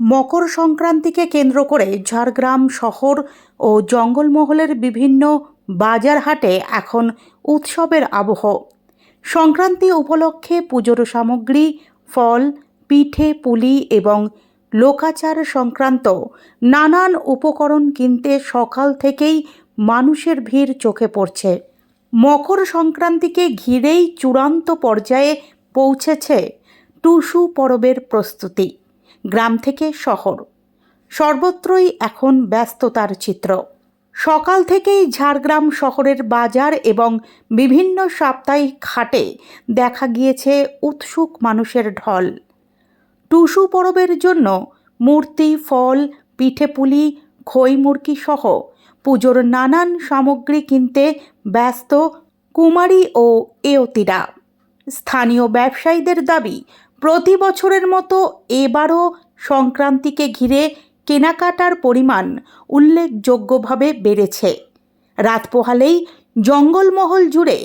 মকর সংক্রান্তিকে কেন্দ্র করে ঝাড়গ্রাম শহর ও জঙ্গলমহলের বিভিন্ন বাজার হাটে এখন উৎসবের আবহ। সংক্রান্তি উপলক্ষে পুজোর সামগ্রী, ফল, পিঠে পুলি এবং লোকাচার সংক্রান্ত নানান উপকরণ কিনতে সকাল থেকেই মানুষের ভিড় চোখে পড়ছে। মকর সংক্রান্তিকে ঘিরেই চূড়ান্ত পর্যায়ে পৌঁছেছে টুসু পরবের প্রস্তুতি। গ্রাম থেকে শহর সর্বত্রই এখন ব্যস্ততার চিত্র। সকাল থেকেই ঝাড়গ্রাম শহরের বাজার এবং বিভিন্ন সাপ্তাহিক হাটে দেখা গিয়েছে উৎসুক মানুষের ঢল। টুসু পরবের জন্য মূর্তি, ফল, পিঠেপুলি, খই মুরকি সহ পুজোর নানান সামগ্রী কিনতে ব্যস্ত কুমারী ও এয়তিরা। স্থানীয় ব্যবসায়ীদের দাবি, প্রতি বছরের মতো এবারও সংক্রান্তিকে ঘিরে কেনাকাটার পরিমাণ উল্লেখযোগ্যভাবে বেড়েছে। রাত পোহালেই জঙ্গলমহল জুড়ে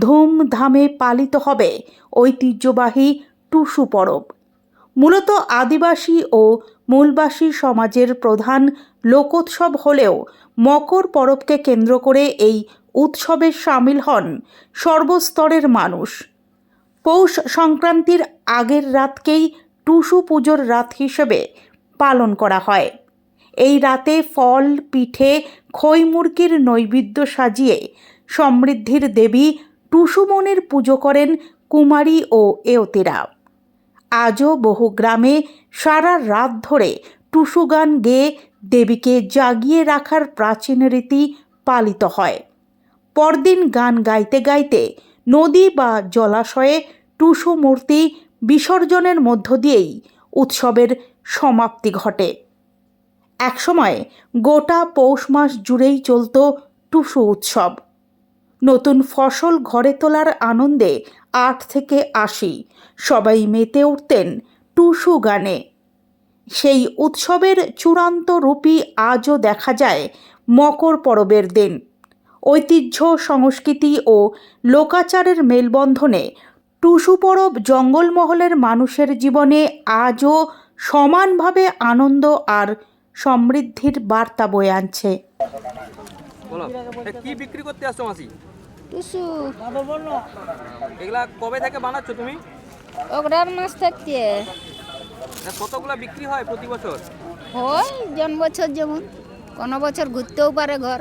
ধুমধামে পালিত হবে ঐতিহ্যবাহী টুসু পরব। মূলত আদিবাসী ও মূলবাসী সমাজের প্রধান লোকোৎসব হলেও মকর পরবকে কেন্দ্র করে এই উৎসবে সামিল হন সর্বস্তরের মানুষ। পৌষ সংক্রান্তির আগের রাতকেই টুসু পুজোর রাত হিসেবে পালন করা হয়। এই রাতে ফল, পিঠে, খই মুরকির নৈবেদ্য সাজিয়ে সমৃদ্ধির দেবী টুসুমনির পুজো করেন কুমারী ও এয়তিরা। আজও বহু গ্রামে সারা রাত ধরে টুসু গান গেয়ে দেবীকে জাগিয়ে রাখার প্রাচীন রীতি পালিত হয়। পরদিন গান গাইতে গাইতে নদী বা জলাশয়ে টুসু মূর্তি বিসর্জনের মধ্য দিয়েই উৎসবের সমাপ্তি ঘটে। একসময় গোটা পৌষ মাস জুড়েই চলত টুসু উৎসব। নতুন ফসল ঘরে তোলার আনন্দে 8 থেকে 80 সবাই মেতে উঠতেন টুসু গানে। সেই উৎসবের চূড়ান্ত রূপই আজও দেখা যায় মকর পরবের দিন। ঐতিহ্য, সংস্কৃতি ও লোকাচারের মেলবন্ধনে টুসু পরব জঙ্গলমহলের মানুষের জীবনে আজও সমানভাবে আনন্দ আর সমৃদ্ধির বার্তা বয়ে আনছে। কি বিক্রি করতে আসছো মাসি? টুসু। এগুলা কবে থেকে বানাচ্ছ তুমি? অগ্রহায়ণ মাস থেকে। কতগুলা বিক্রি হয় প্রতি বছর? হয় জন বছর, যেমন কোনো বছর ঘুরতেও পারে ঘর,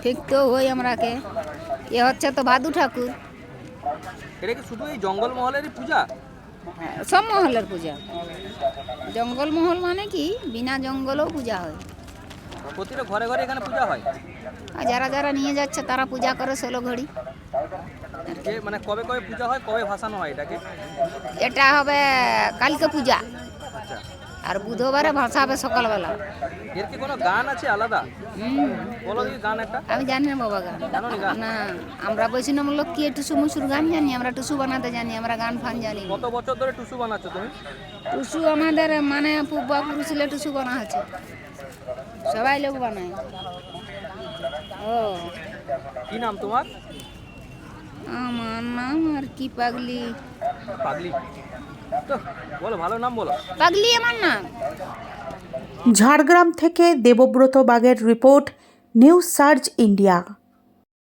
ঠিকতেও হয় আমরাকে। এ হচ্ছে তো ভাদু ঠাকুর। এটা কি শুধু এই জঙ্গলমহলেরই পূজা? সব মহলের পূজা। জঙ্গলমহল মানে কি, বিনা জঙ্গলেও পূজা হয়। প্রতিটা ঘরে ঘরে এখানে পূজা হয়। আর যারা যারা নিয়ে যাচ্ছে তারা পূজা করে 16 ঘড়ি। মানে কবে কবে পূজা হয়, কবে ভাসানো হয় এটাকে? এটা হবে কালকে পূজা, আচ্ছা। আর বুধবারে ভাসাবে সকালবেলা। এর কি কোনো গান আছে আলাদা? বলো দেখি গান একটা। আমি জানি না বাবা গান। জানো নি গান? না, আমরা বৈষ্ণব কি টুসু মুসুর গান জানি, আমরা টুসু বানাতে জানি, আমরা গান ফান জানি। কত বছর ধরে টুসু বানাচ্ছ তুমি? টুসু আমাদের মানে পূর্বপুরুষলে টুসু বানা আছে, সবাই লোক বানায়। ও, কি নাম তোমার? আমার নাম আর কি, পাগলি। পাগলি তো বলো, ভালো নাম বলো। পাগলি আমার নাম। ঝাড়গ্রাম থেকে দেবব্রত বাগের রিপোর্ট, নিউজ সার্চ ইন্ডিয়া।